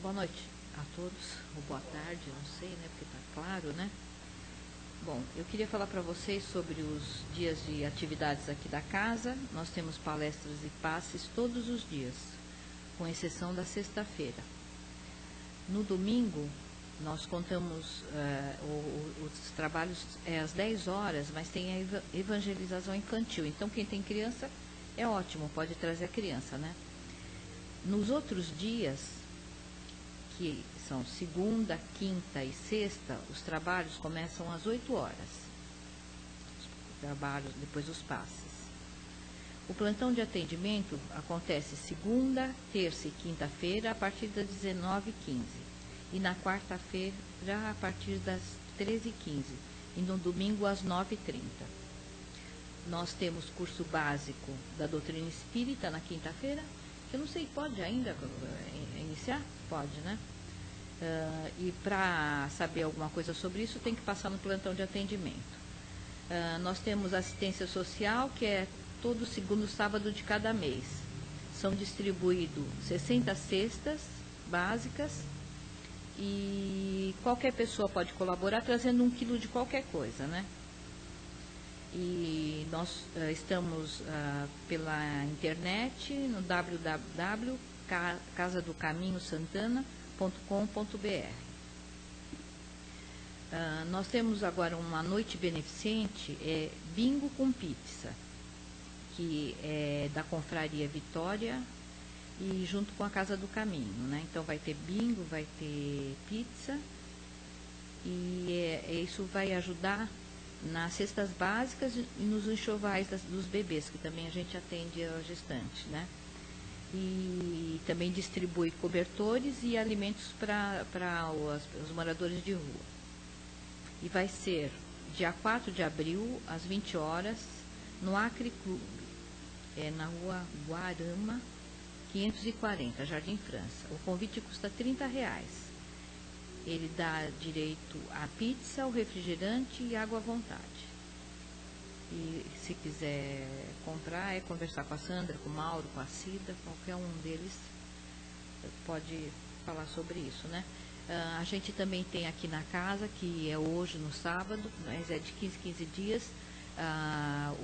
Boa noite a todos, ou boa tarde, não sei, né, porque está claro, né? Bom, eu queria falar para vocês sobre os dias de atividades aqui da casa. Nós temos palestras e passes todos os dias, com exceção da sexta-feira. No domingo, nós contamos, os trabalhos às 10 horas, mas tem a evangelização infantil. Então, quem tem criança, é ótimo, pode trazer a criança, né? Nos outros dias, que são segunda, quinta e sexta, os trabalhos começam às 8 horas. Os trabalhos, depois os passes. O plantão de atendimento acontece segunda, terça e quinta-feira, a partir das 19h15. E na quarta-feira, a partir das 13h15. E no domingo, às 9h30. Nós temos curso básico da doutrina espírita na quinta-feira, que eu não sei, pode ainda iniciar? Pode, né? E para saber alguma coisa sobre isso, tem que passar no plantão de atendimento. Nós temos assistência social, que é todo segundo sábado de cada mês. São distribuídos 60 cestas básicas e qualquer pessoa pode colaborar trazendo 1 quilo de qualquer coisa, né? E nós estamos pela internet no www.casadocaminhosantana.com.br. Nós temos agora uma noite beneficente, bingo com pizza, que é da Confraria Vitória e junto com a Casa do Caminho, né? Então vai ter bingo, vai ter pizza e isso vai ajudar nas cestas básicas e nos enxovais dos bebês, que também a gente atende a gestante, né? E também distribui cobertores e alimentos para os moradores de rua. E vai ser dia 4 de abril, às 20 horas, no Acre Clube, na rua Guarama, 540, Jardim França. O convite custa R$30. Ele dá direito a pizza, o refrigerante e água à vontade. E se quiser comprar, conversar com a Sandra, com o Mauro, com a Cida, qualquer um deles pode falar sobre isso, né? A gente também tem aqui na casa, que é hoje no sábado, mas é de 15 dias,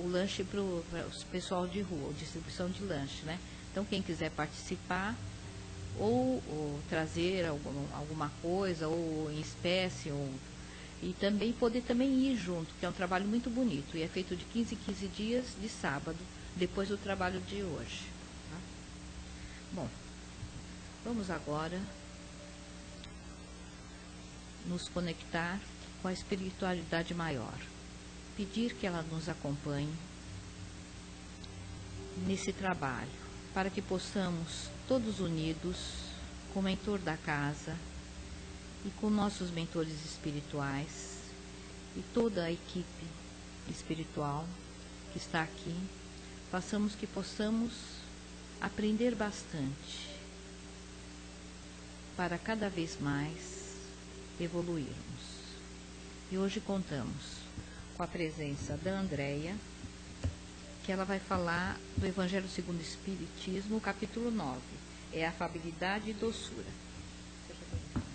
o lanche para o pessoal de rua, distribuição de lanche, né? Então, quem quiser participar, ou trazer alguma coisa, ou em espécie, e também poder ir junto, que é um trabalho muito bonito, e é feito de 15 em 15 dias, de sábado, depois do trabalho de hoje. Tá? Bom, vamos agora nos conectar com a espiritualidade maior, pedir que ela nos acompanhe nesse trabalho, para que possamos, todos unidos, com o mentor da casa e com nossos mentores espirituais e toda a equipe espiritual que está aqui, possamos aprender bastante para cada vez mais evoluirmos. E hoje contamos com a presença da Andréia, que ela vai falar do Evangelho segundo o Espiritismo, capítulo 9, é afabilidade e doçura. Seja bem-vinda.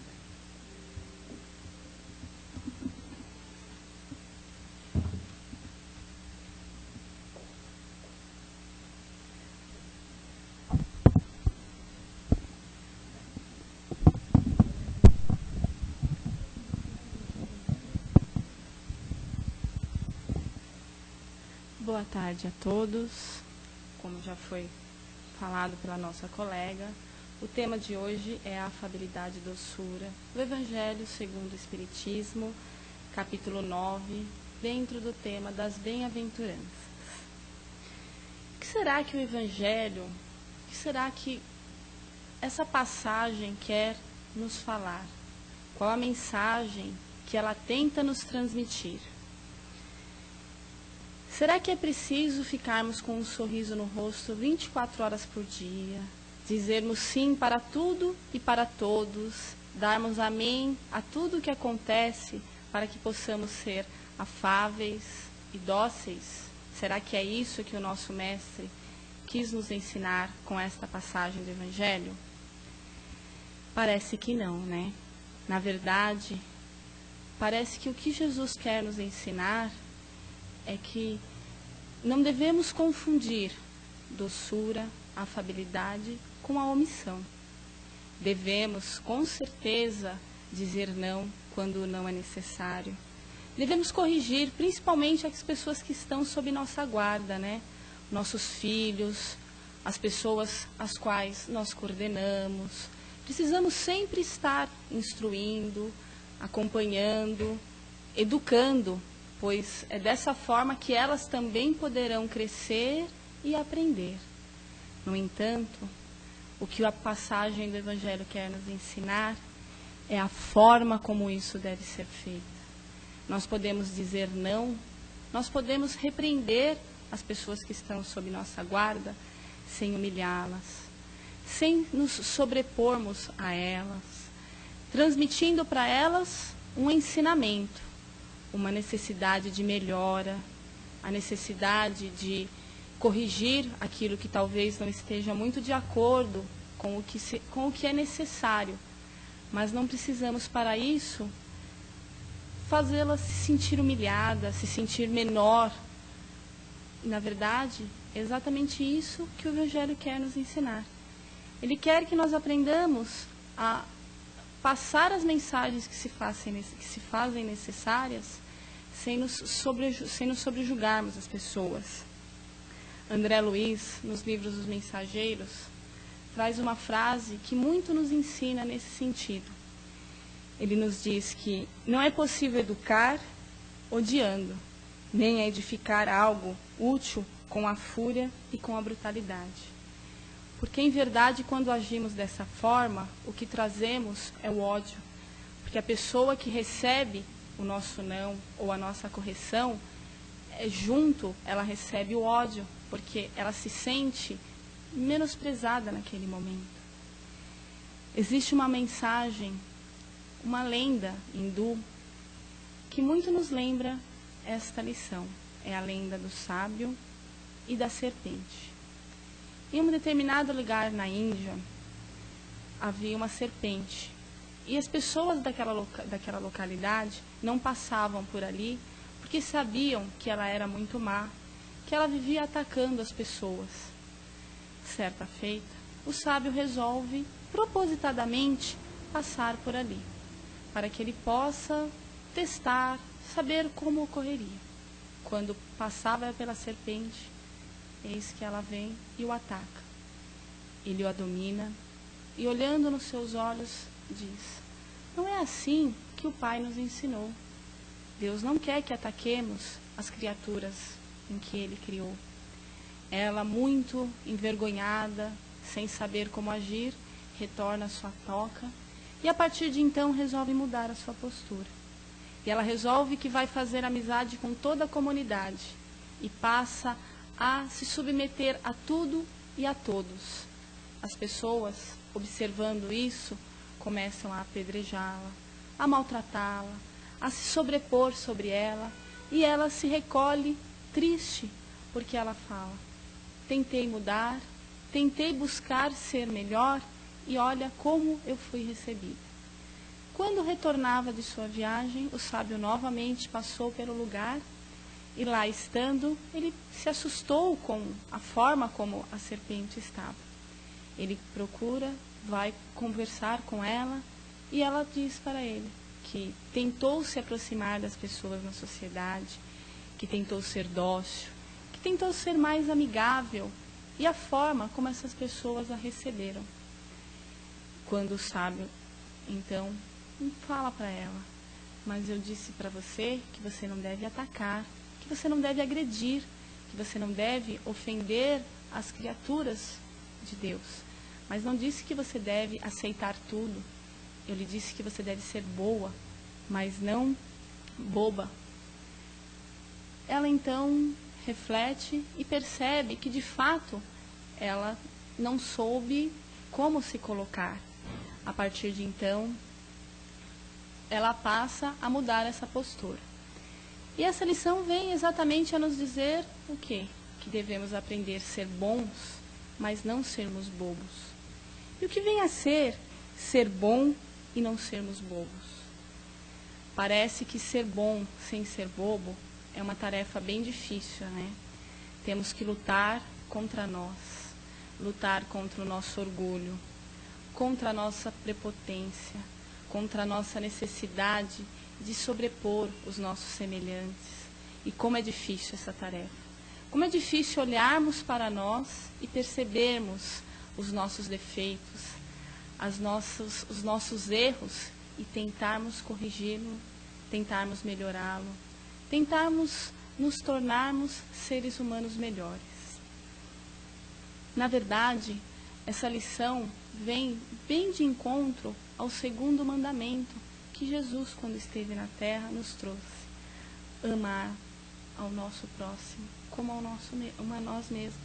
Boa tarde a todos. Como já foi falado pela nossa colega, o tema de hoje é a afabilidade e doçura do Evangelho segundo o Espiritismo, capítulo 9, dentro do tema das bem-aventuranças. O que será que o Evangelho, o que será que essa passagem quer nos falar? Qual a mensagem que ela tenta nos transmitir? Será que é preciso ficarmos com um sorriso no rosto 24 horas por dia, dizermos sim para tudo e para todos, darmos amém a tudo que acontece para que possamos ser afáveis e dóceis? Será que é isso que o nosso mestre quis nos ensinar com esta passagem do Evangelho? Parece que não, né? Na verdade, parece que o que Jesus quer nos ensinar é que não devemos confundir doçura, afabilidade com a omissão. Devemos, com certeza, dizer não quando não é necessário. Devemos corrigir, principalmente as pessoas que estão sob nossa guarda, né? Nossos filhos, as pessoas às quais nós coordenamos. Precisamos sempre estar instruindo, acompanhando, educando, pois é dessa forma que elas também poderão crescer e aprender. No entanto, o que a passagem do Evangelho quer nos ensinar é a forma como isso deve ser feito. Nós podemos dizer não, nós podemos repreender as pessoas que estão sob nossa guarda sem humilhá-las, sem nos sobrepormos a elas, transmitindo para elas um ensinamento, uma necessidade de melhora, a necessidade de corrigir aquilo que talvez não esteja muito de acordo com o que é necessário. Mas não precisamos, para isso, fazê-la se sentir humilhada, se sentir menor. Na verdade, é exatamente isso que o Evangelho quer nos ensinar. Ele quer que nós aprendamos a passar as mensagens que se fazem necessárias sem nos sobrejulgarmos as pessoas. André Luiz, nos livros dos Mensageiros, traz uma frase que muito nos ensina nesse sentido. Ele nos diz que não é possível educar odiando, nem edificar algo útil com a fúria e com a brutalidade. Porque, em verdade, quando agimos dessa forma, o que trazemos é o ódio. Porque a pessoa que recebe o nosso não ou a nossa correção, ela recebe o ódio, porque ela se sente menosprezada naquele momento. Existe uma mensagem, uma lenda hindu, que muito nos lembra esta lição. É a lenda do sábio e da serpente. Em um determinado lugar na Índia, havia uma serpente. E as pessoas daquela localidade não passavam por ali, porque sabiam que ela era muito má, que ela vivia atacando as pessoas. Certa feita, o sábio resolve, propositadamente, passar por ali, para que ele possa testar, saber como ocorreria. Quando passava pela serpente, eis que ela vem e o ataca. Ele o domina e, olhando nos seus olhos, diz: não é assim que o Pai nos ensinou. Deus não quer que ataquemos as criaturas em que Ele criou. Ela, muito envergonhada, sem saber como agir, retorna à sua toca e, a partir de então, resolve mudar a sua postura. E ela resolve que vai fazer amizade com toda a comunidade e passa a se submeter a tudo e a todos. As pessoas, observando isso, começam a apedrejá-la, a maltratá-la, a se sobrepor sobre ela, e ela se recolhe triste, porque ela fala: tentei mudar, tentei buscar ser melhor, e olha como eu fui recebida. Quando retornava de sua viagem, o sábio novamente passou pelo lugar, e lá estando, ele se assustou com a forma como a serpente estava. Ele procura, vai conversar com ela, e ela diz para ele que tentou se aproximar das pessoas na sociedade, que tentou ser dócil, que tentou ser mais amigável, e a forma como essas pessoas a receberam. Quando o sábio, então, fala para ela: mas eu disse para você que você não deve atacar, que você não deve agredir, que você não deve ofender as criaturas de Deus. Mas não disse que você deve aceitar tudo. Eu lhe disse que você deve ser boa, mas não boba. Ela então reflete e percebe que, de fato, ela não soube como se colocar. A partir de então, ela passa a mudar essa postura. E essa lição vem exatamente a nos dizer o quê? Que devemos aprender a ser bons, mas não sermos bobos. E o que vem a ser ser bom e não sermos bobos. Parece que ser bom sem ser bobo é uma tarefa bem difícil, né? Temos que lutar contra nós, lutar contra o nosso orgulho, contra a nossa prepotência, contra a nossa necessidade de sobrepor os nossos semelhantes. E como é difícil essa tarefa. Como é difícil olharmos para nós e percebermos os nossos defeitos, os nossos erros e tentarmos corrigi-lo, tentarmos melhorá-lo, tentarmos nos tornarmos seres humanos melhores. Na verdade, essa lição vem bem de encontro ao segundo mandamento que Jesus, quando esteve na terra, nos trouxe. Amar ao nosso próximo como a nós mesmos.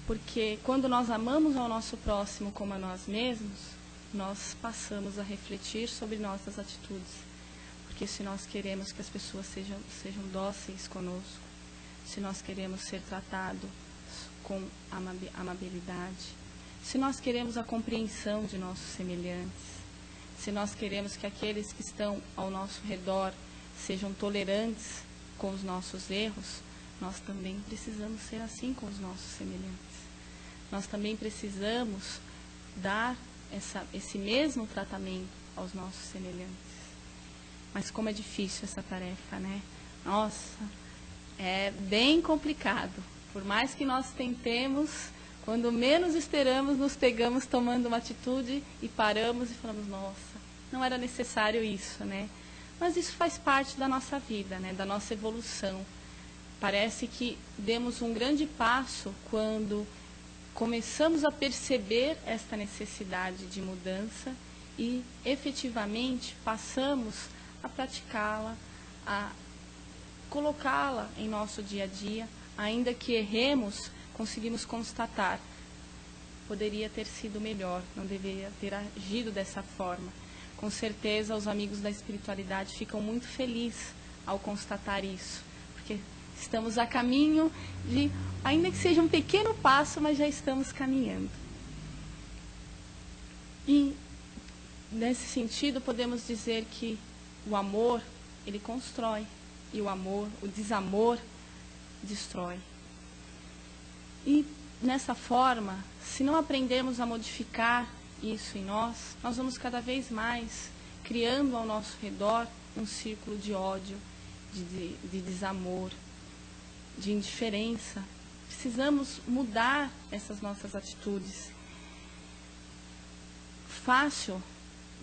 Porque quando nós amamos ao nosso próximo como a nós mesmos, nós passamos a refletir sobre nossas atitudes. Porque se nós queremos que as pessoas sejam dóceis conosco, se nós queremos ser tratados com amabilidade, se nós queremos a compreensão de nossos semelhantes, se nós queremos que aqueles que estão ao nosso redor sejam tolerantes com os nossos erros, nós também precisamos ser assim com os nossos semelhantes. Nós também precisamos dar esse mesmo tratamento aos nossos semelhantes. Mas como é difícil essa tarefa, né? Nossa, é bem complicado. Por mais que nós tentemos, quando menos esperamos, nos pegamos tomando uma atitude e paramos e falamos, nossa, não era necessário isso, né? Mas isso faz parte da nossa vida, né? Da nossa evolução. Parece que demos um grande passo quando começamos a perceber esta necessidade de mudança e efetivamente passamos a praticá-la, a colocá-la em nosso dia a dia. Ainda que erremos, conseguimos constatar, poderia ter sido melhor, não deveria ter agido dessa forma. Com certeza os amigos da espiritualidade ficam muito felizes ao constatar isso, porque estamos a caminho de, ainda que seja um pequeno passo, mas já estamos caminhando. E nesse sentido podemos dizer que o amor, ele constrói, e o desamor destrói. E nessa forma, se não aprendermos a modificar isso em nós, nós vamos cada vez mais criando ao nosso redor um círculo de ódio, de desamor, de indiferença. Precisamos mudar essas nossas atitudes. Fácil,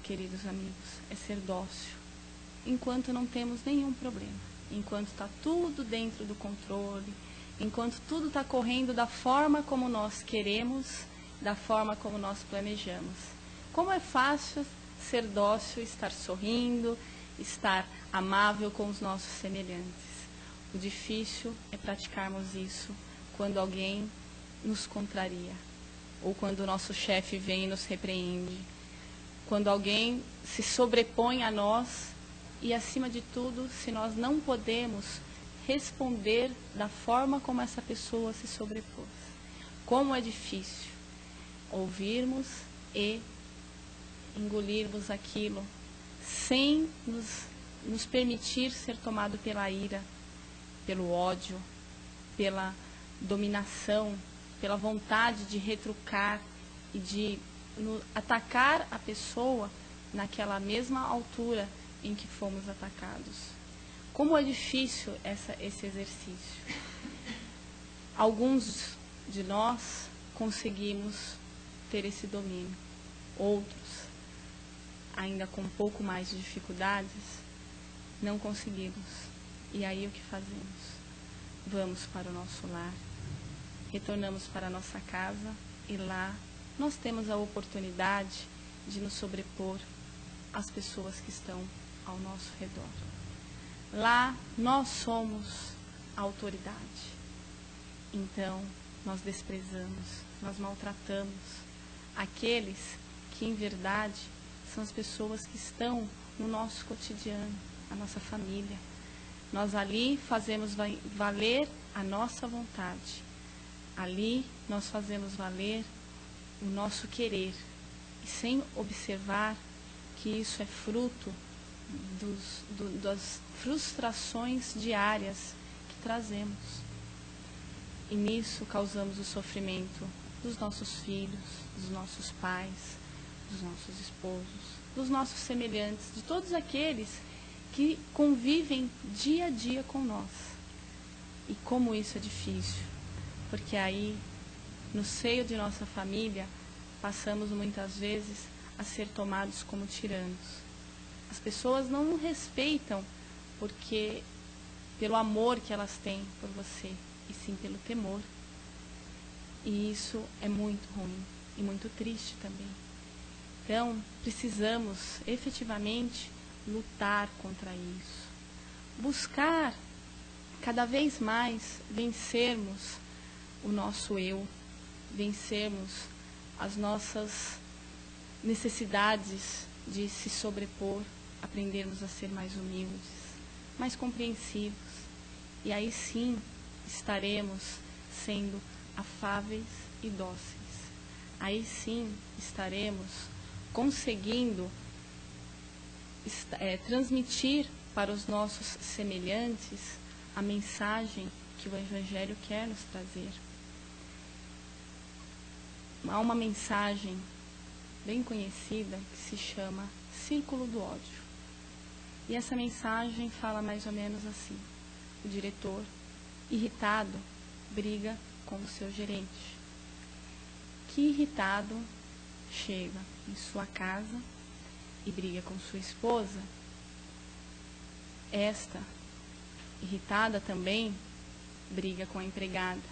queridos amigos, é ser dócil, enquanto não temos nenhum problema. Enquanto está tudo dentro do controle, enquanto tudo está correndo da forma como nós queremos, da forma como nós planejamos. Como é fácil ser dócil, estar sorrindo, estar amável com os nossos semelhantes. O difícil é praticarmos isso quando alguém nos contraria, ou quando o nosso chefe vem e nos repreende, quando alguém se sobrepõe a nós. E, acima de tudo, se nós não podemos responder da forma como essa pessoa se sobrepôs. Como é difícil ouvirmos e engolirmos aquilo sem nos permitir ser tomado pela ira, pelo ódio, pela dominação, pela vontade de retrucar e de atacar a pessoa naquela mesma altura em que fomos atacados. Como é difícil esse exercício. Alguns de nós conseguimos ter esse domínio. Outros, ainda com um pouco mais de dificuldades, não conseguimos. E aí o que fazemos? Vamos para o nosso lar, retornamos para a nossa casa e lá nós temos a oportunidade de nos sobrepor às pessoas que estão ao nosso redor. Lá nós somos a autoridade. Então, nós desprezamos, nós maltratamos aqueles que, em verdade, são as pessoas que estão no nosso cotidiano, a nossa família. Nós ali fazemos valer a nossa vontade. Ali nós fazemos valer o nosso querer. e sem observar que isso é fruto das frustrações diárias que trazemos. E nisso causamos o sofrimento dos nossos filhos, dos nossos pais, dos nossos esposos, dos nossos semelhantes, de todos aqueles que convivem dia a dia com nós. E como isso é difícil, porque aí, no seio de nossa família, passamos muitas vezes a ser tomados como tiranos. As pessoas não nos respeitam pelo amor que elas têm por você, e sim pelo temor. E isso é muito ruim e muito triste também. Então, precisamos efetivamente lutar contra isso. Buscar cada vez mais vencermos o nosso eu, vencermos as nossas necessidades de se sobrepor, aprendermos a ser mais humildes, mais compreensivos. E aí sim estaremos sendo afáveis e dóceis. Aí sim estaremos conseguindo transmitir para os nossos semelhantes a mensagem que o Evangelho quer nos trazer. Há uma mensagem bem conhecida que se chama Círculo do Ódio. E essa mensagem fala mais ou menos assim: o diretor, irritado, briga com o seu gerente, que irritado chega em sua casa e briga com sua esposa. Esta, irritada também, briga com a empregada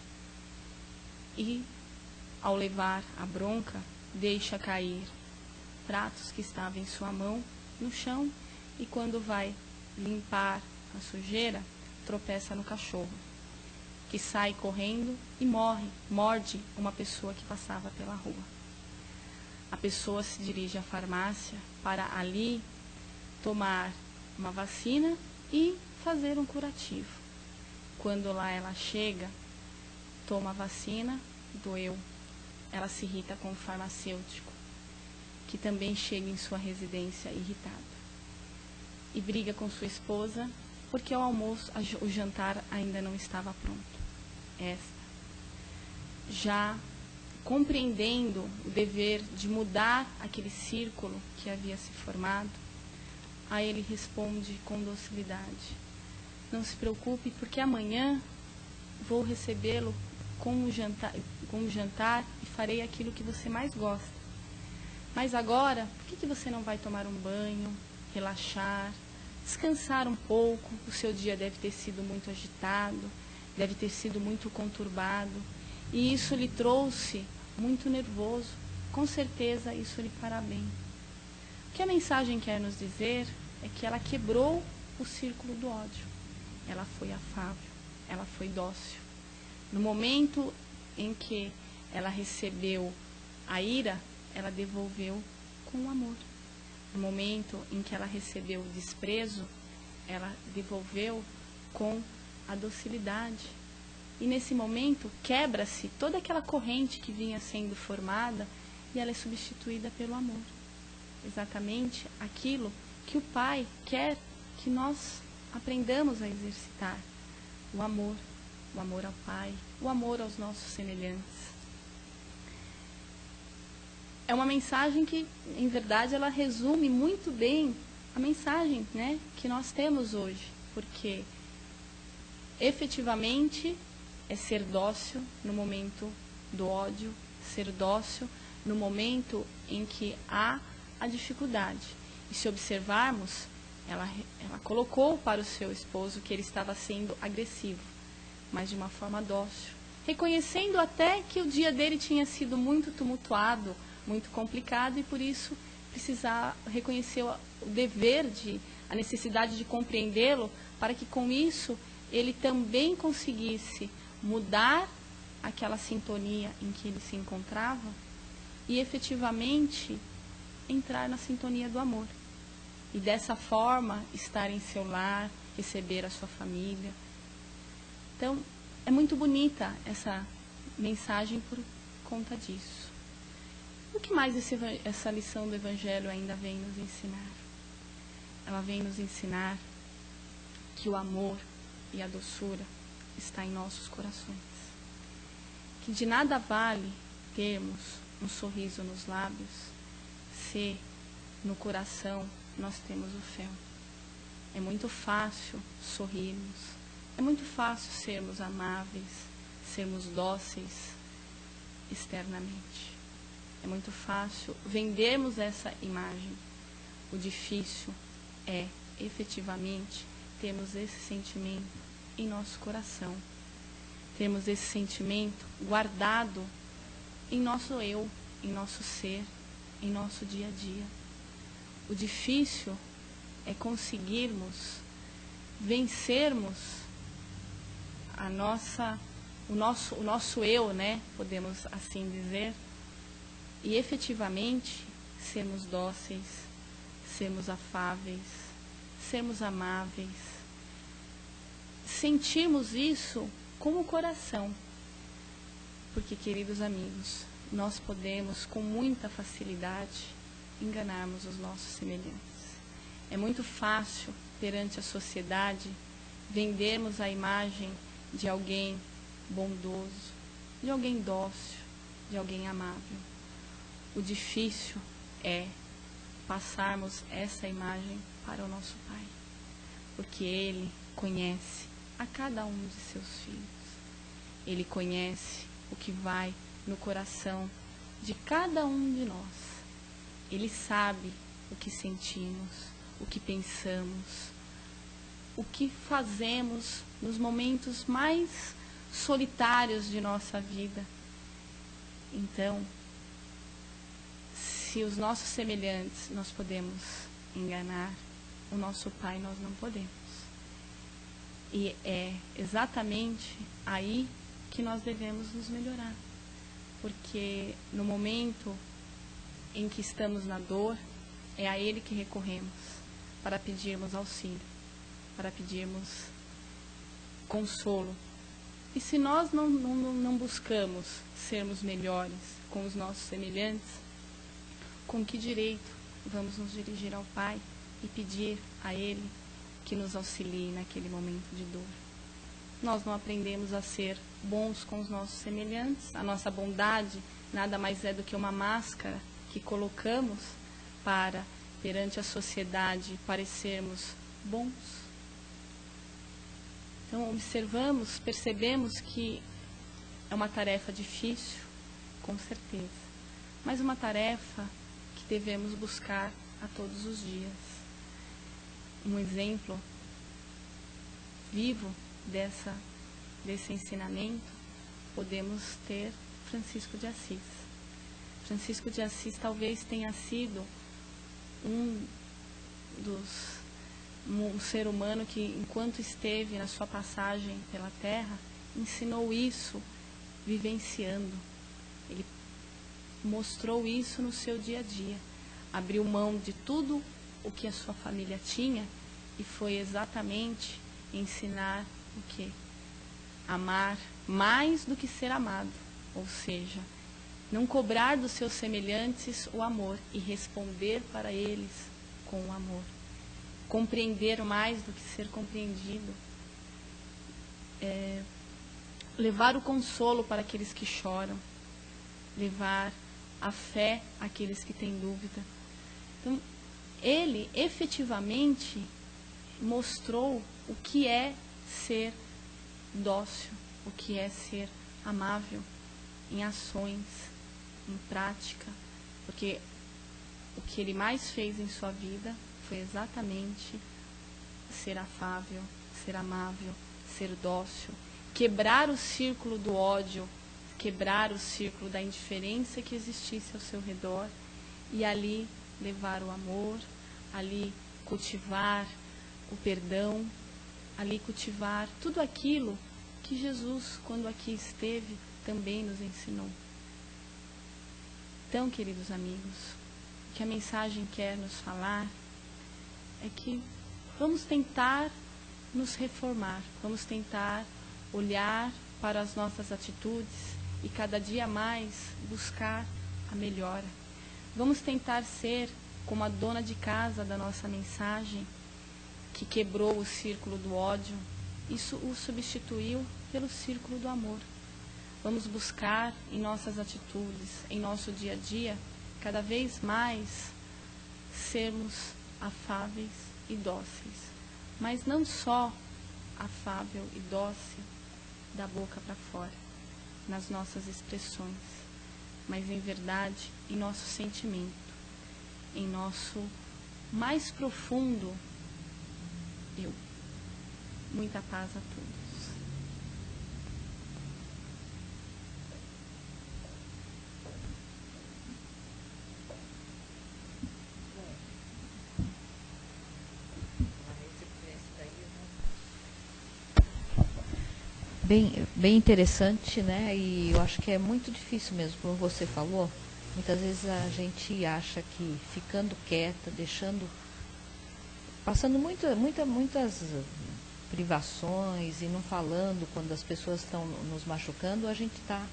e, ao levar a bronca, deixa cair pratos que estavam em sua mão no chão, e quando vai limpar a sujeira, tropeça no cachorro, que sai correndo e morde uma pessoa que passava pela rua. A pessoa se dirige à farmácia para ali tomar uma vacina e fazer um curativo. Quando lá ela chega, toma a vacina, doeu. Ela se irrita com o farmacêutico, que também chega em sua residência irritado. E briga com sua esposa porque o jantar ainda não estava pronto. Esta, já compreendendo o dever de mudar aquele círculo que havia se formado, a ele responde com docilidade: não se preocupe, porque amanhã vou recebê-lo com um jantar e farei aquilo que você mais gosta. Mas agora, por que você não vai tomar um banho, relaxar, descansar um pouco? O seu dia deve ter sido muito agitado, deve ter sido muito conturbado, e isso lhe trouxe muito nervoso. Com certeza isso lhe fará bem. O que a mensagem quer nos dizer é que ela quebrou o círculo do ódio. Ela foi afável, ela foi dócil. No momento em que ela recebeu a ira, ela devolveu com o amor. No momento em que ela recebeu o desprezo, ela devolveu com a docilidade. E nesse momento quebra-se toda aquela corrente que vinha sendo formada e ela é substituída pelo amor. Exatamente aquilo que o Pai quer que nós aprendamos a exercitar: o amor ao Pai, o amor aos nossos semelhantes. É uma mensagem que, em verdade, ela resume muito bem a mensagem, né, que nós temos hoje, porque efetivamente é ser dócil no momento do ódio, ser dócil no momento em que há a dificuldade. E se observarmos, ela colocou para o seu esposo que ele estava sendo agressivo, mas de uma forma dócil, reconhecendo até que o dia dele tinha sido muito tumultuado, muito complicado, e por isso reconheceu o dever a necessidade de compreendê-lo, para que com isso ele também conseguisse mudar aquela sintonia em que ele se encontrava e efetivamente entrar na sintonia do amor. E dessa forma estar em seu lar, receber a sua família. Então, é muito bonita essa mensagem por conta disso. O O que mais essa lição do Evangelho ainda vem nos ensinar? Ela vem nos ensinar que o amor e a doçura está em nossos corações. Que de nada vale termos um sorriso nos lábios se no coração nós temos o fel. É muito fácil sorrirmos, é muito fácil sermos amáveis, sermos dóceis externamente. É muito fácil vendermos essa imagem. O difícil é, efetivamente, termos esse sentimento em nosso coração. Termos esse sentimento guardado em nosso eu, em nosso ser, em nosso dia a dia. O difícil é conseguirmos vencermos o nosso eu, né? Podemos assim dizer, e efetivamente sermos dóceis, sermos afáveis, sermos amáveis, sentirmos isso com o coração. Porque, queridos amigos, nós podemos com muita facilidade enganarmos os nossos semelhantes. É muito fácil, perante a sociedade, vendermos a imagem de alguém bondoso, de alguém dócil, de alguém amável. O difícil é passarmos essa imagem para o nosso Pai, porque Ele conhece a cada um de seus filhos. Ele conhece o que vai no coração de cada um de nós. Ele sabe o que sentimos, o que pensamos, o que fazemos nos momentos mais solitários de nossa vida. Então, se os nossos semelhantes nós podemos enganar, o nosso Pai nós não podemos. E é exatamente aí que nós devemos nos melhorar. Porque no momento em que estamos na dor, é a Ele que recorremos para pedirmos auxílio, para pedirmos consolo. E se nós não buscamos sermos melhores com os nossos semelhantes, com que direito vamos nos dirigir ao Pai e pedir a Ele que nos auxilie naquele momento de dor? Nós não aprendemos a ser bons com os nossos semelhantes. A nossa bondade nada mais é do que uma máscara que colocamos para, perante a sociedade, parecermos bons. Então, percebemos que é uma tarefa difícil, com certeza, mas uma tarefa que devemos buscar a todos os dias. Um exemplo vivo desse ensinamento, podemos ter Francisco de Assis. Francisco de Assis talvez tenha sido um ser humano que, enquanto esteve na sua passagem pela Terra, ensinou isso vivenciando. Ele mostrou isso no seu dia a dia. Abriu mão de tudo o que a sua família tinha e foi exatamente ensinar o quê? Amar mais do que ser amado. Ou seja, não cobrar dos seus semelhantes o amor e responder para eles com o amor. Compreender mais do que ser compreendido. Levar o consolo para aqueles que choram. Levar a fé àqueles que têm dúvida. Então, ele efetivamente mostrou o que é ser dócil, o que é ser amável em ações, em prática, porque o que ele mais fez em sua vida foi exatamente ser afável, ser amável, ser dócil, quebrar o círculo do ódio, quebrar o círculo da indiferença que existisse ao seu redor e ali levar o amor, ali cultivar o perdão, ali cultivar tudo aquilo que Jesus, quando aqui esteve, também nos ensinou. Então, queridos amigos, o que a mensagem quer nos falar é que vamos tentar nos reformar, vamos tentar olhar para as nossas atitudes e cada dia mais buscar a melhora. Vamos tentar ser como a dona de casa da nossa mensagem, que quebrou o círculo do ódio e o substituiu pelo círculo do amor. Vamos buscar em nossas atitudes, em nosso dia a dia, cada vez mais sermos afáveis e dóceis. Mas não só afável e dócil da boca para fora, nas nossas expressões, mas em verdade em nosso sentimento, em nosso mais profundo eu. Muita paz a todos. Bem interessante, né? E eu acho que é muito difícil mesmo, como você falou. Muitas vezes a gente acha que ficando quieta, passando muitas privações e não falando quando as pessoas estão nos machucando, a gente está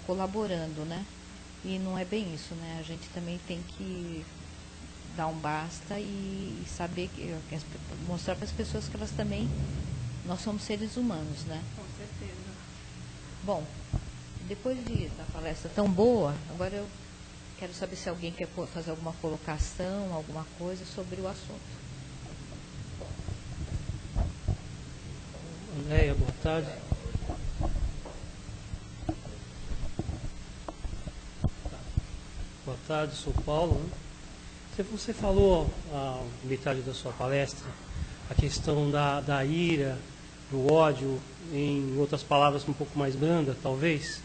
colaborando, né? E não é bem isso, né? A gente também tem que dar um basta e saber, mostrar para as pessoas que elas também, nós somos seres humanos, né? Com certeza. Bom, depois da palestra tão boa, agora eu quero saber se alguém quer fazer alguma colocação, alguma coisa sobre o assunto. Andréia, boa tarde. Boa tarde, sou Paulo. Você falou, a metade da sua palestra, a questão da ira, do ódio, em outras palavras um pouco mais branda, talvez.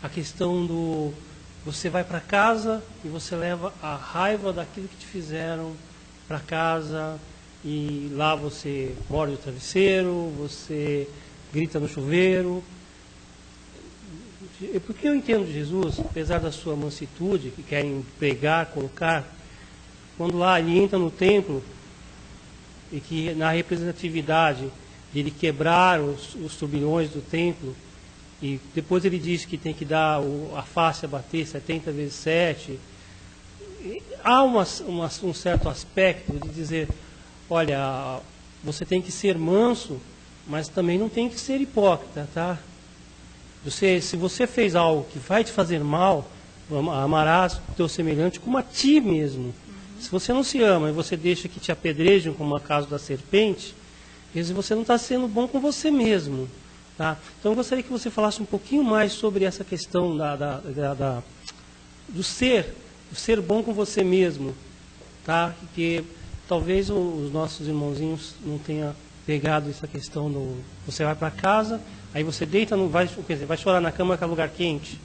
A questão do... Você vai para casa e você leva a raiva daquilo que te fizeram para casa, e lá você morde o travesseiro, você grita no chuveiro. Porque eu entendo Jesus, apesar da sua mansitude, que querem pregar, colocar, quando lá ele entra no templo, e que na representatividade de ele quebrar os turbilhões do templo, e depois ele diz que tem que dar a face a bater 70 vezes 7, há um certo aspecto de dizer, olha, você tem que ser manso, mas também não tem que ser hipócrita, tá? Se você fez algo que vai te fazer mal, amarás o teu semelhante como a ti mesmo. Se você não se ama e você deixa que te apedrejem, como é o caso da serpente, você não está sendo bom com você mesmo. Tá? Então eu gostaria que você falasse um pouquinho mais sobre essa questão do ser bom com você mesmo. Tá? Porque talvez os nossos irmãozinhos não tenham pegado essa questão do... Você vai para casa, aí você deita, vai chorar na cama que é lugar quente.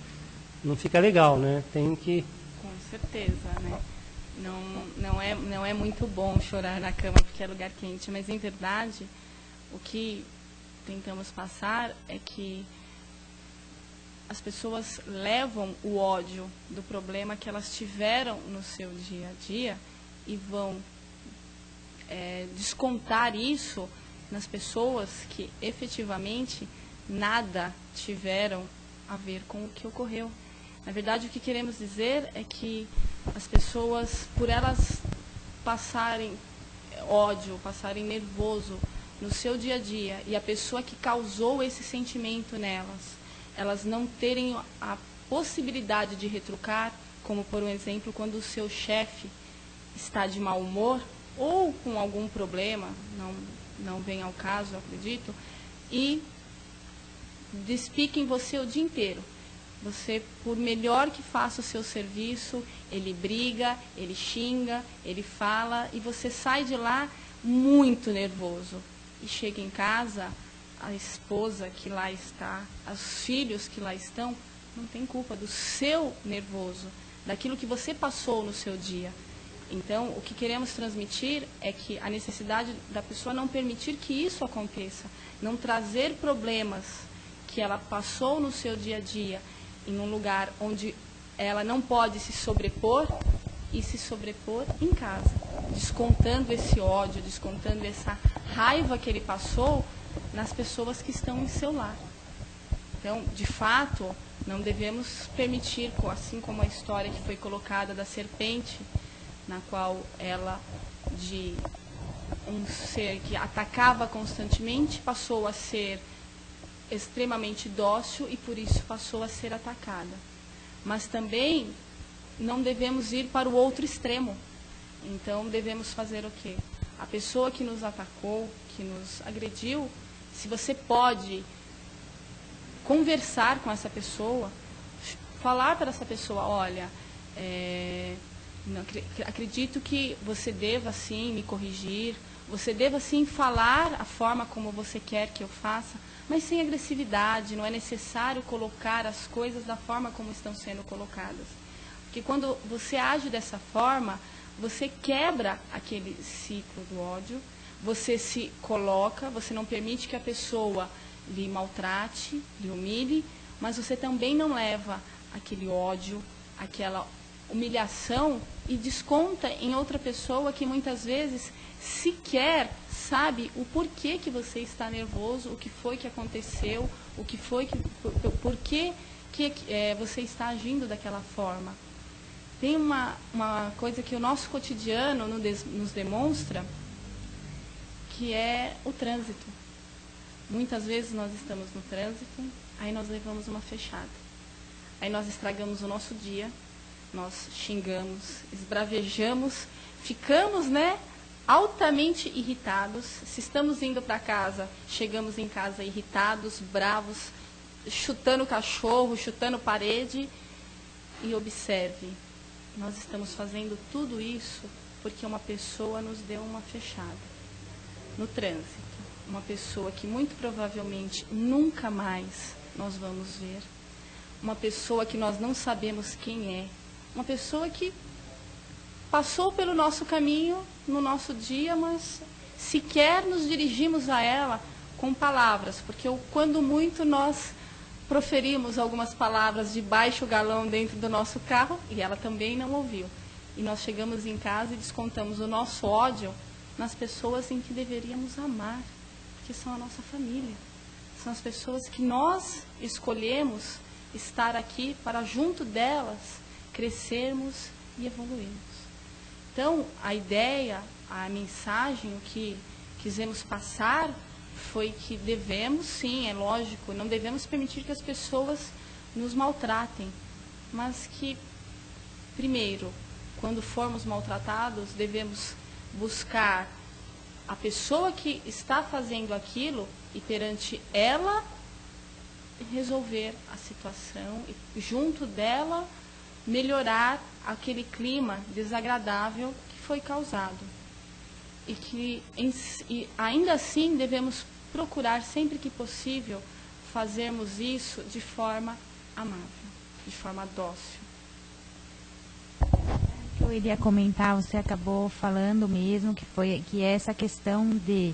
Não fica legal, né? Tem que... Com certeza, né? Não é muito bom chorar na cama porque é lugar quente, mas em verdade o que tentamos passar é que as pessoas levam o ódio do problema que elas tiveram no seu dia a dia e vão descontar isso nas pessoas que efetivamente nada tiveram a ver com o que ocorreu. Na verdade, o que queremos dizer é que as pessoas, por elas passarem ódio, passarem nervoso no seu dia a dia, e a pessoa que causou esse sentimento nelas, elas não terem a possibilidade de retrucar, como por exemplo, quando o seu chefe está de mau humor, ou com algum problema, não vem ao caso, eu acredito, e despique em você o dia inteiro. Você, por melhor que faça o seu serviço, ele briga, ele xinga, ele fala, e você sai de lá muito nervoso. E chega em casa, a esposa que lá está, os filhos que lá estão, não tem culpa do seu nervoso, daquilo que você passou no seu dia. Então, o que queremos transmitir é que a necessidade da pessoa não permitir que isso aconteça, não trazer problemas que ela passou no seu dia a dia em um lugar onde ela não pode se sobrepor, e se sobrepor em casa, descontando esse ódio, descontando essa raiva que ele passou nas pessoas que estão em seu lar. Então, de fato, não devemos permitir, assim como a história que foi colocada da serpente, na qual ela, de um ser que atacava constantemente, passou a ser extremamente dócil e por isso passou a ser atacada. Mas também não devemos ir para o outro extremo. Então devemos fazer o quê? A pessoa que nos atacou, que nos agrediu, se você pode conversar com essa pessoa, falar para essa pessoa, olha, não, acredito que você deva sim me corrigir, você deva sim falar a forma como você quer que eu faça, mas sem agressividade, não é necessário colocar as coisas da forma como estão sendo colocadas. Porque quando você age dessa forma, você quebra aquele ciclo do ódio, você se coloca, você não permite que a pessoa lhe maltrate, lhe humilhe, mas você também não leva aquele ódio, aquela humilhação e desconta em outra pessoa que muitas vezes sequer sabe o porquê que você está nervoso, o que foi que aconteceu, o que foi que, por que você está agindo daquela forma. Tem uma coisa que o nosso cotidiano nos demonstra, que é o trânsito. Muitas vezes nós estamos no trânsito, aí nós levamos uma fechada. Aí nós estragamos o nosso dia, nós xingamos, esbravejamos, ficamos, altamente irritados. Se estamos indo para casa, chegamos em casa irritados, bravos, chutando cachorro, chutando parede. E observe, nós estamos fazendo tudo isso porque uma pessoa nos deu uma fechada no trânsito. Uma pessoa que muito provavelmente nunca mais nós vamos ver. Uma pessoa que nós não sabemos quem é. Uma pessoa que passou pelo nosso caminho, no nosso dia, mas sequer nos dirigimos a ela com palavras, porque quando muito nós proferimos algumas palavras de baixo galão dentro do nosso carro, e ela também não ouviu. E nós chegamos em casa e descontamos o nosso ódio nas pessoas em que deveríamos amar, que são a nossa família. São as pessoas que nós escolhemos estar aqui para, junto delas, crescermos e evoluirmos. Então, a ideia, a mensagem, o que quisemos passar foi que devemos, sim, é lógico, não devemos permitir que as pessoas nos maltratem, mas que, primeiro, quando formos maltratados, devemos buscar a pessoa que está fazendo aquilo e perante ela resolver a situação e junto dela melhorar aquele clima desagradável que foi causado. E ainda assim devemos procurar sempre que possível fazermos isso de forma amável, de forma dócil. Eu iria comentar, você acabou falando mesmo, que é essa questão de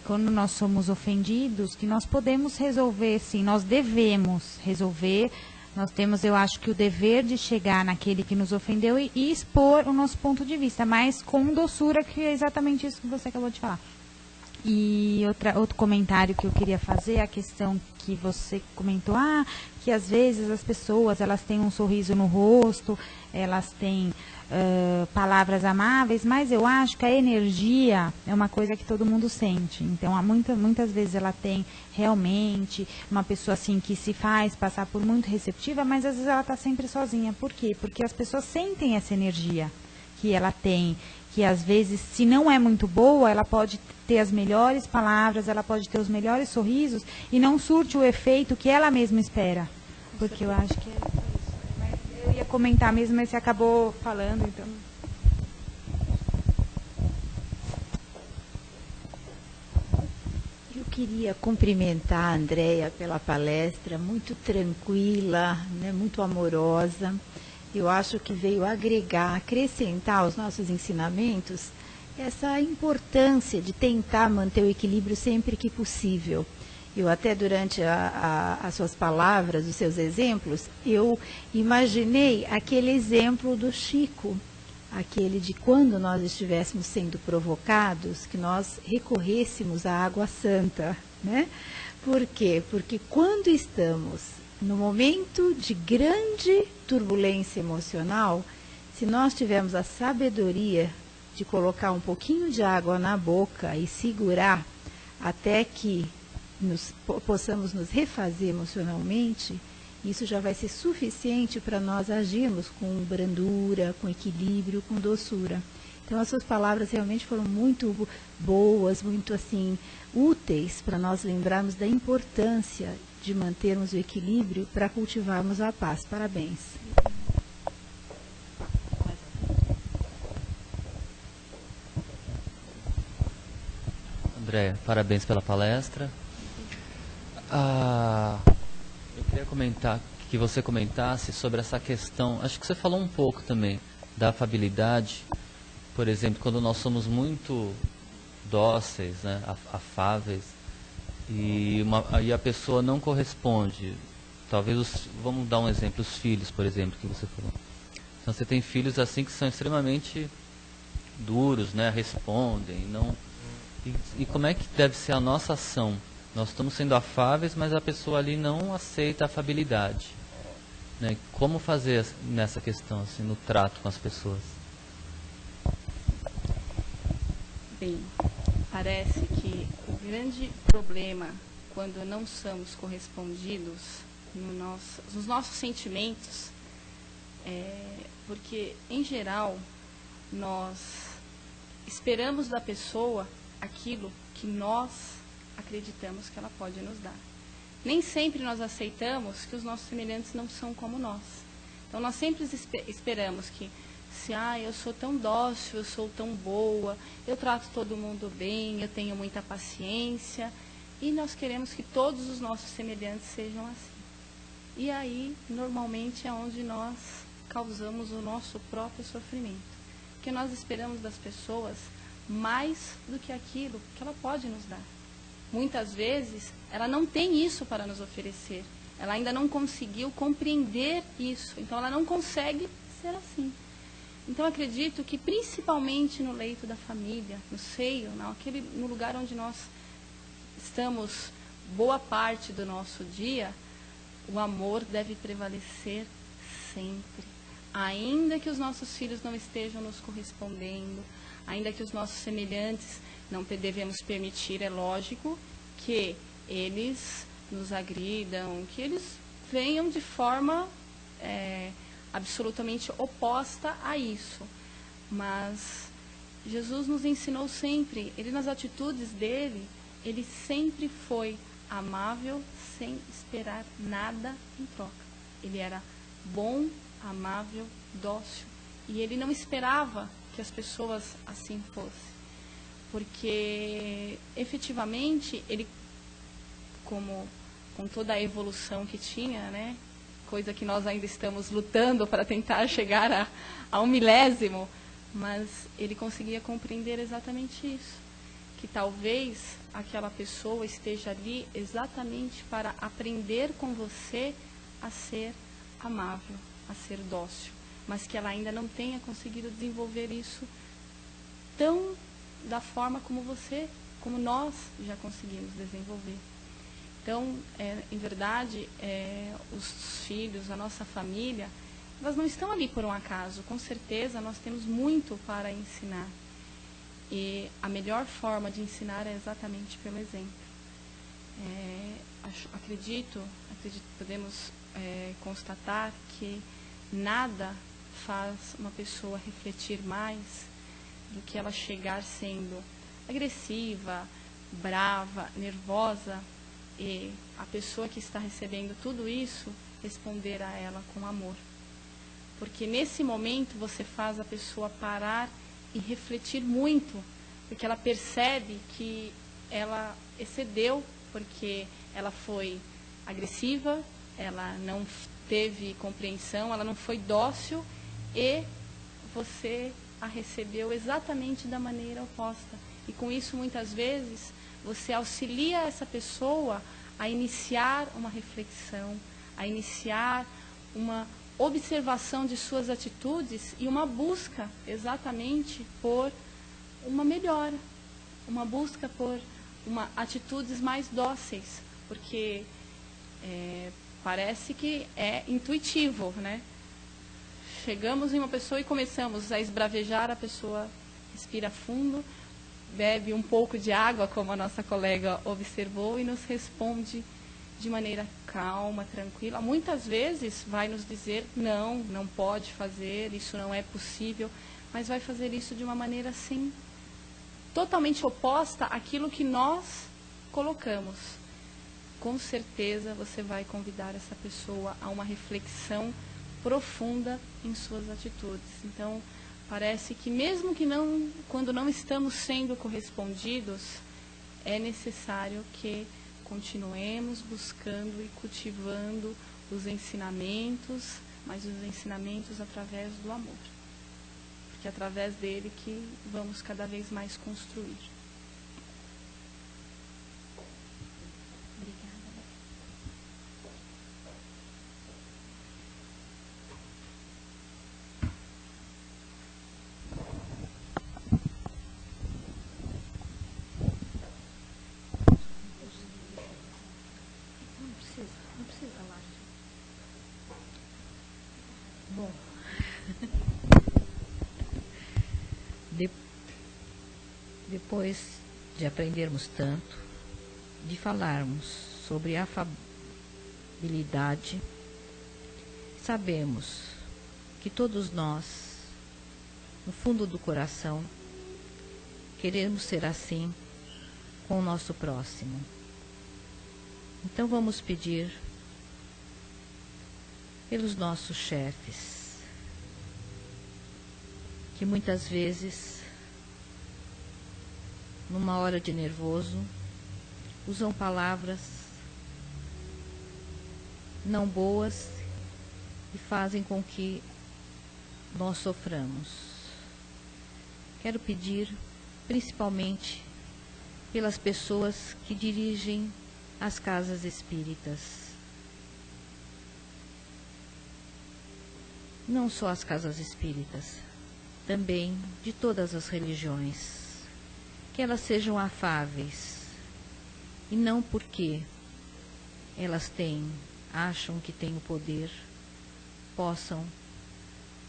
quando nós somos ofendidos, que nós podemos resolver, sim, nós devemos resolver, nós temos, eu acho que o dever de chegar naquele que nos ofendeu e expor o nosso ponto de vista, mas com doçura, que é exatamente isso que você acabou de falar. E outro comentário que eu queria fazer, a questão que você comentou, que às vezes as pessoas, elas têm um sorriso no rosto, elas têm palavras amáveis, mas eu acho que a energia é uma coisa que todo mundo sente. Então, muitas vezes ela tem realmente uma pessoa assim que se faz passar por muito receptiva, mas às vezes ela está sempre sozinha. Por quê? Porque as pessoas sentem essa energia que ela tem, que às vezes, se não é muito boa, ela pode ter as melhores palavras, ela pode ter os melhores sorrisos e não surte o efeito que ela mesma espera. Porque eu acho que é isso. Mas eu ia comentar mesmo, mas você acabou falando, então. Eu queria cumprimentar a Andréia pela palestra, muito tranquila, muito amorosa. Eu acho que veio agregar, acrescentar aos nossos ensinamentos essa importância de tentar manter o equilíbrio sempre que possível. Eu até durante as suas palavras, os seus exemplos, eu imaginei aquele exemplo do Chico, aquele de quando nós estivéssemos sendo provocados, que nós recorrêssemos à água santa, Por quê? Porque quando estamos no momento de grande turbulência emocional, se nós tivermos a sabedoria de colocar um pouquinho de água na boca e segurar até que possamos nos refazer emocionalmente, isso já vai ser suficiente para nós agirmos com brandura, com equilíbrio, com doçura. Então, as suas palavras realmente foram muito boas, muito assim, úteis para nós lembrarmos da importância de mantermos o equilíbrio para cultivarmos a paz. Parabéns. Andréia, parabéns pela palestra. Eu queria comentar, que você comentasse sobre essa questão, acho que você falou um pouco também, da afabilidade. Por exemplo, quando nós somos muito dóceis, né, afáveis, e a pessoa não corresponde. Talvez, vamos dar um exemplo, os filhos, por exemplo, que você falou. Então, você tem filhos assim que são extremamente duros, né, respondem, não... E como é que deve ser a nossa ação? Nós estamos sendo afáveis, mas a pessoa ali não aceita a afabilidade, né? Como fazer nessa questão, assim, no trato com as pessoas? Bem, parece que o grande problema quando não somos correspondidos nos nossos sentimentos porque, em geral, nós esperamos da pessoa aquilo que nós acreditamos que ela pode nos dar. Nem sempre nós aceitamos que os nossos semelhantes não são como nós. Então, nós sempre esperamos que, eu sou tão dócil, eu sou tão boa, eu trato todo mundo bem, eu tenho muita paciência, e nós queremos que todos os nossos semelhantes sejam assim. E aí, normalmente, é onde nós causamos o nosso próprio sofrimento. Porque nós esperamos das pessoas mais do que aquilo que ela pode nos dar. Muitas vezes, ela não tem isso para nos oferecer. Ela ainda não conseguiu compreender isso. Então, ela não consegue ser assim. Então, acredito que, principalmente no leito da família, no seio, no lugar onde nós estamos boa parte do nosso dia, o amor deve prevalecer sempre. Ainda que os nossos filhos não estejam nos correspondendo, ainda que os nossos semelhantes não devemos permitir, é lógico, que eles nos agridam, que eles venham de forma absolutamente oposta a isso. Mas Jesus nos ensinou sempre, ele nas atitudes dele, ele sempre foi amável sem esperar nada em troca. Ele era bom, amável, dócil. E ele não esperava que as pessoas assim fossem. Porque, efetivamente, ele, com toda a evolução que tinha, né, coisa que nós ainda estamos lutando para tentar chegar a um milésimo, mas ele conseguia compreender exatamente isso. Que talvez aquela pessoa esteja ali exatamente para aprender com você a ser amável, a ser dócil, mas que ela ainda não tenha conseguido desenvolver isso tão da forma como nós já conseguimos desenvolver. Então, em verdade, os filhos, a nossa família, elas não estão ali por um acaso. Com certeza, nós temos muito para ensinar. E a melhor forma de ensinar é exatamente pelo exemplo. Acredito, podemos constatar que nada faz uma pessoa refletir mais do que ela chegar sendo agressiva, brava, nervosa, e a pessoa que está recebendo tudo isso responder a ela com amor. Porque nesse momento você faz a pessoa parar e refletir muito, porque ela percebe que ela excedeu, porque ela foi agressiva, ela não teve compreensão, ela não foi dócil, e você a recebeu exatamente da maneira oposta. E com isso, muitas vezes, você auxilia essa pessoa a iniciar uma reflexão, a iniciar uma observação de suas atitudes e uma busca exatamente por uma melhora, uma busca por atitudes mais dóceis, porque parece que é intuitivo, né? Chegamos em uma pessoa e começamos a esbravejar, a pessoa respira fundo, bebe um pouco de água, como a nossa colega observou, e nos responde de maneira calma, tranquila. Muitas vezes vai nos dizer, não pode fazer, isso não é possível, mas vai fazer isso de uma maneira assim, totalmente oposta àquilo que nós colocamos. Com certeza você vai convidar essa pessoa a uma reflexão profunda em suas atitudes. Então, parece que mesmo que não, quando não estamos sendo correspondidos, é necessário que continuemos buscando e cultivando os ensinamentos, mas os ensinamentos através do amor. Porque é através dele que vamos cada vez mais construir. Não precisa lá. Bom, depois de aprendermos tanto, de falarmos sobre a afabilidade, sabemos que todos nós, no fundo do coração, queremos ser assim com o nosso próximo. Então vamos pedir pelos nossos chefes, que muitas vezes, numa hora de nervoso, usam palavras não boas e fazem com que nós soframos. Quero pedir principalmente pelas pessoas que dirigem as casas espíritas. Não só as casas espíritas, também de todas as religiões. Que elas sejam afáveis, e não porque elas acham que têm o poder, possam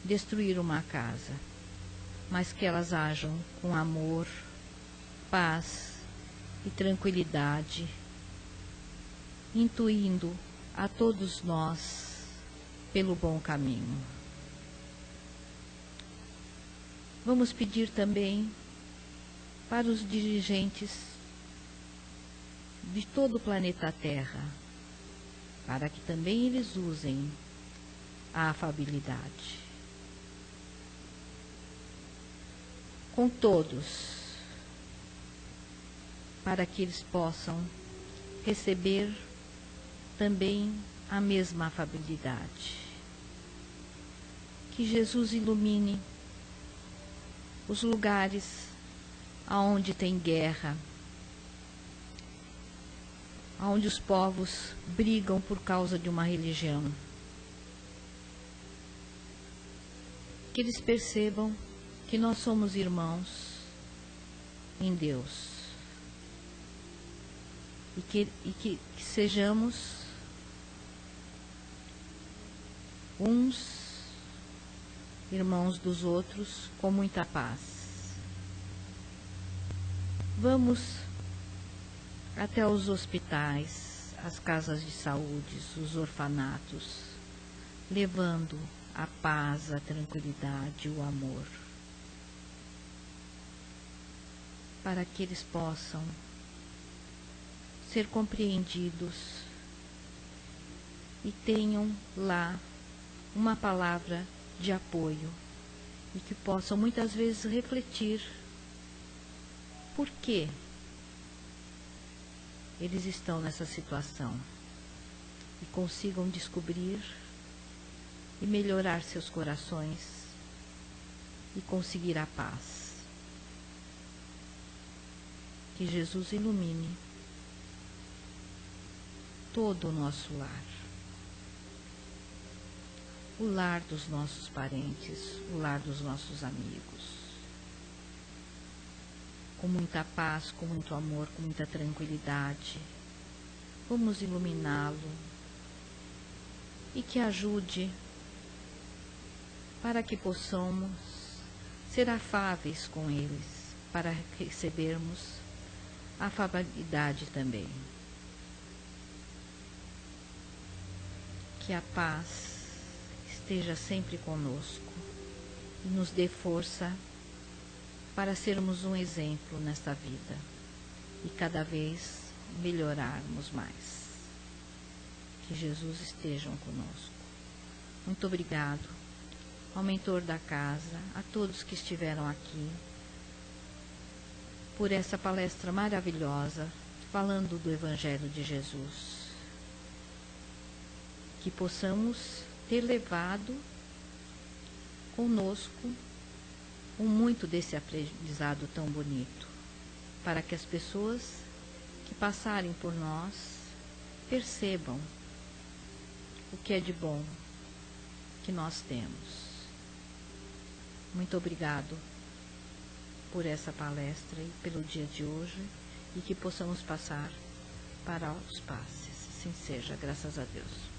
destruir uma casa, mas que elas ajam com amor, paz e tranquilidade, intuindo a todos nós pelo bom caminho. Vamos pedir também para os dirigentes de todo o planeta Terra, para que também eles usem a afabilidade com todos, para que eles possam receber também a mesma afabilidade. Que Jesus ilumine os lugares aonde tem guerra, aonde os povos brigam por causa de uma religião. Que eles percebam que nós somos irmãos em Deus. E que sejamos uns irmãos dos outros com muita paz. Vamos até os hospitais, as casas de saúde, os orfanatos, levando a paz, a tranquilidade, o amor, para que eles possam ser compreendidos e tenham lá uma palavra de apoio e que possam muitas vezes refletir por que eles estão nessa situação e consigam descobrir e melhorar seus corações e conseguir a paz. Que Jesus ilumine todo o nosso lar, o lar dos nossos parentes, o lar dos nossos amigos, com muita paz, com muito amor, com muita tranquilidade, vamos iluminá-lo e que ajude para que possamos ser afáveis com eles, para recebermos afabilidade também. Que a paz esteja sempre conosco e nos dê força para sermos um exemplo nesta vida e cada vez melhorarmos mais. Que Jesus esteja conosco. Muito obrigado ao mentor da casa, a todos que estiveram aqui, por essa palestra maravilhosa, falando do Evangelho de Jesus. Que possamos ter levado conosco muito desse aprendizado tão bonito, para que as pessoas que passarem por nós percebam o que é de bom que nós temos. Muito obrigado por essa palestra e pelo dia de hoje, e que possamos passar para os passes. Assim seja, graças a Deus.